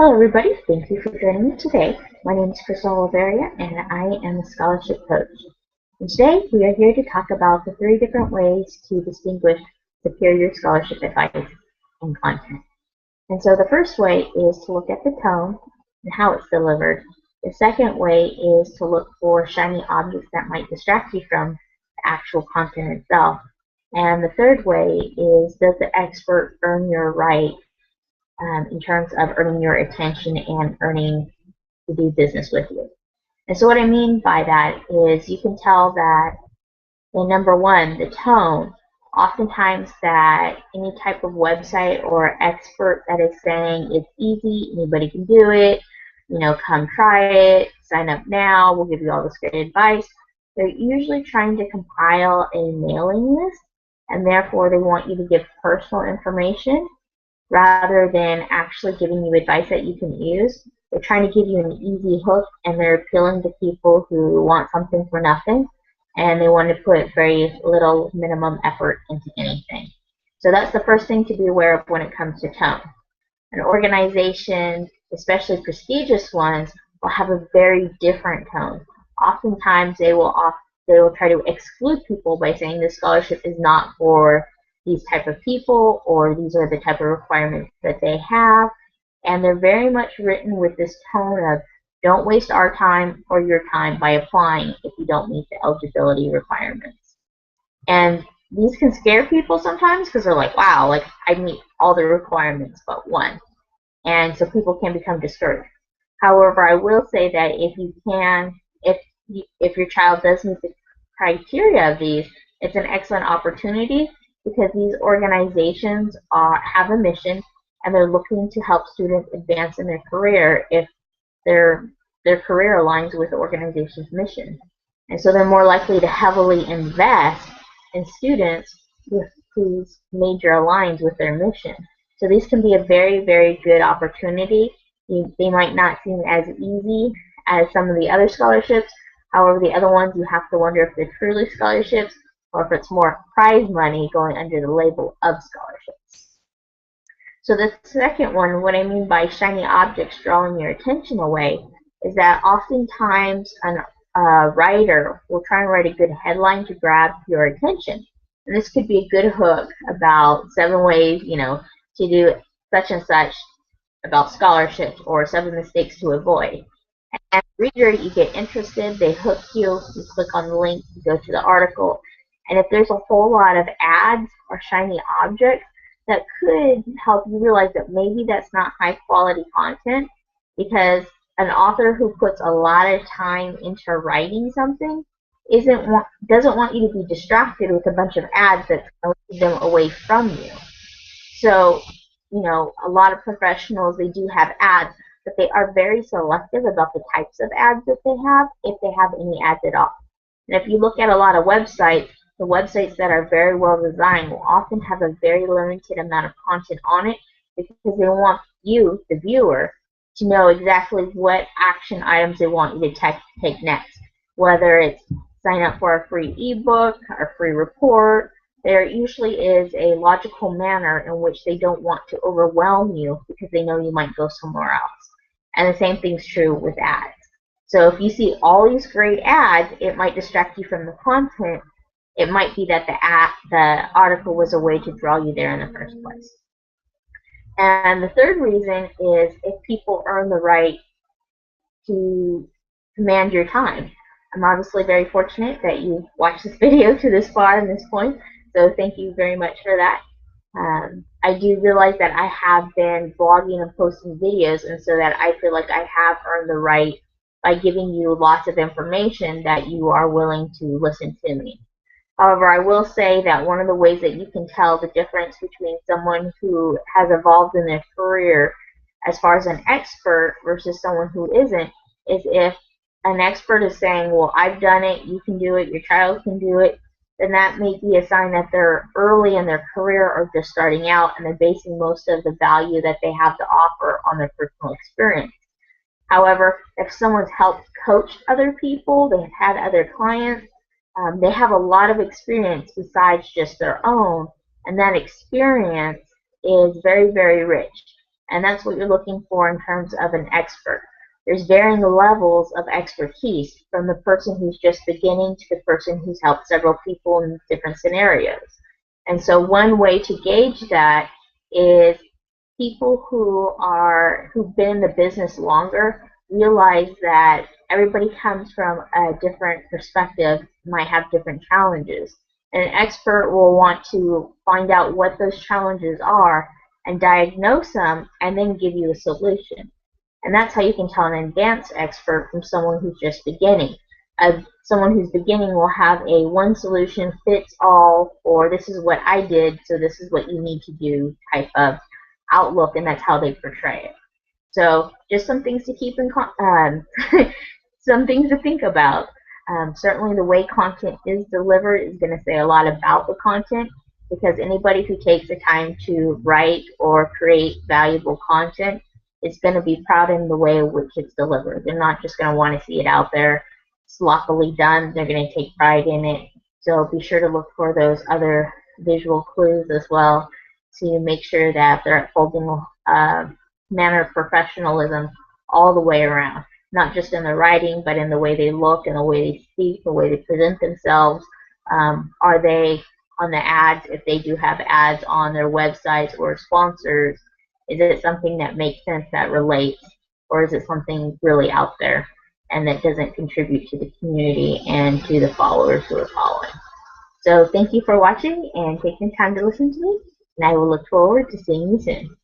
Hello everybody, thank you for joining me today. My name is Crystal Oliveria and I am a scholarship coach. And today we are here to talk about the 3 different ways to distinguish superior scholarship advice and content. And so the first way is to look at the tone and how it's delivered. The second way is to look for shiny objects that might distract you from the actual content itself. And the third way is, does the expert earn your right in terms of earning your attention and earning to do business with you. And so what I mean by that is you can tell that in number one, the tone, oftentimes that any type of website or expert that is saying it's easy, anybody can do it, come try it, sign up now, we'll give you all this great advice. They're usually trying to compile a mailing list, and therefore they want you to give personal information rather than actually giving you advice that you can use. They're trying to give you an easy hook, and they're appealing to people who want something for nothing, and they want to put very little minimum effort into anything. So that's the first thing to be aware of when it comes to tone. An organization, especially prestigious ones, will have a very different tone. Oftentimes they will try to exclude people by saying this scholarship is not for these type of people, or these are the type of requirements that they have, and they're very much written with this tone of don't waste our time or your time by applying if you don't meet the eligibility requirements. And these can scare people sometimes because they're like, wow, like I meet all the requirements but one, and so people can become discouraged. However, I will say that if your child does meet the criteria of these, it's an excellent opportunity, because these organizations have a mission, and they're looking to help students advance in their career if their career aligns with the organization's mission. And so they're more likely to heavily invest in students whose major aligns with their mission. So these can be a very, very good opportunity. They might not seem as easy as some of the other scholarships. However, the other ones, you have to wonder if they're truly scholarships or if it's more prize money going under the label of scholarships. So the second one, what I mean by shiny objects drawing your attention away, is that oftentimes a writer will try and write a good headline to grab your attention. And this could be a good hook about 7 ways, to do such and such about scholarships, or 7 mistakes to avoid. And as a reader, you get interested, they hook you, you click on the link, you go to the article, and if there's a whole lot of ads or shiny objects, that could help you realize that maybe that's not high quality content, because an author who puts a lot of time into writing something doesn't want you to be distracted with a bunch of ads that lead them away from you. So, a lot of professionals, they do have ads, but they are very selective about the types of ads that they have, if they have any ads at all. And if you look at a lot of websites, the websites that are very well designed will often have a very limited amount of content on it, because they want you, the viewer, to know exactly what action items they want you to take next. Whether it's sign up for a free ebook or free report, there usually is a logical manner in which they don't want to overwhelm you, because they know you might go somewhere else. And the same thing's true with ads. So if you see all these great ads, it might distract you from the content. It might be that the article was a way to draw you there in the first place. And the third reason is if people earn the right to command your time. I'm obviously very fortunate that you watched this video to this far and this point, so thank you very much for that. I do realize that I have been blogging and posting videos, and so that I feel like I have earned the right by giving you lots of information that you are willing to listen to me. However, I will say that one of the ways that you can tell the difference between someone who has evolved in their career as far as an expert versus someone who isn't is if an expert is saying, well, I've done it, you can do it, your child can do it, then that may be a sign that they're early in their career or just starting out, and they're basing most of the value that they have to offer on their personal experience. However, if someone's helped coach other people, they've had other clients, they have a lot of experience besides just their own, and that experience is very, very rich. And that's what you're looking for in terms of an expert. There's varying levels of expertise from the person who's just beginning to the person who's helped several people in different scenarios. And so one way to gauge that is people who've been in the business longer realize that everybody comes from a different perspective, might have different challenges. And an expert will want to find out what those challenges are and diagnose them and then give you a solution. And that's how you can tell an advanced expert from someone who's just beginning. Someone who's beginning will have a one solution fits all, or this is what I did, so this is what you need to do type of outlook, and that's how they portray it. So just some things to keep in some things to think about. Certainly the way content is delivered is going to say a lot about the content, because anybody who takes the time to write or create valuable content is going to be proud in the way in which it's delivered. They're not just going to want to see it out there sloppily done. They're going to take pride in it. So be sure to look for those other visual clues as well to make sure that they're upholding manner of professionalism all the way around, not just in the writing, but in the way they look, and the way they speak, the way they present themselves. Are they on the ads, if they do have ads on their websites or sponsors, is it something that makes sense, that relates, or is it something really out there and that doesn't contribute to the community and to the followers who are following? So thank you for watching and taking time to listen to me, and I will look forward to seeing you soon.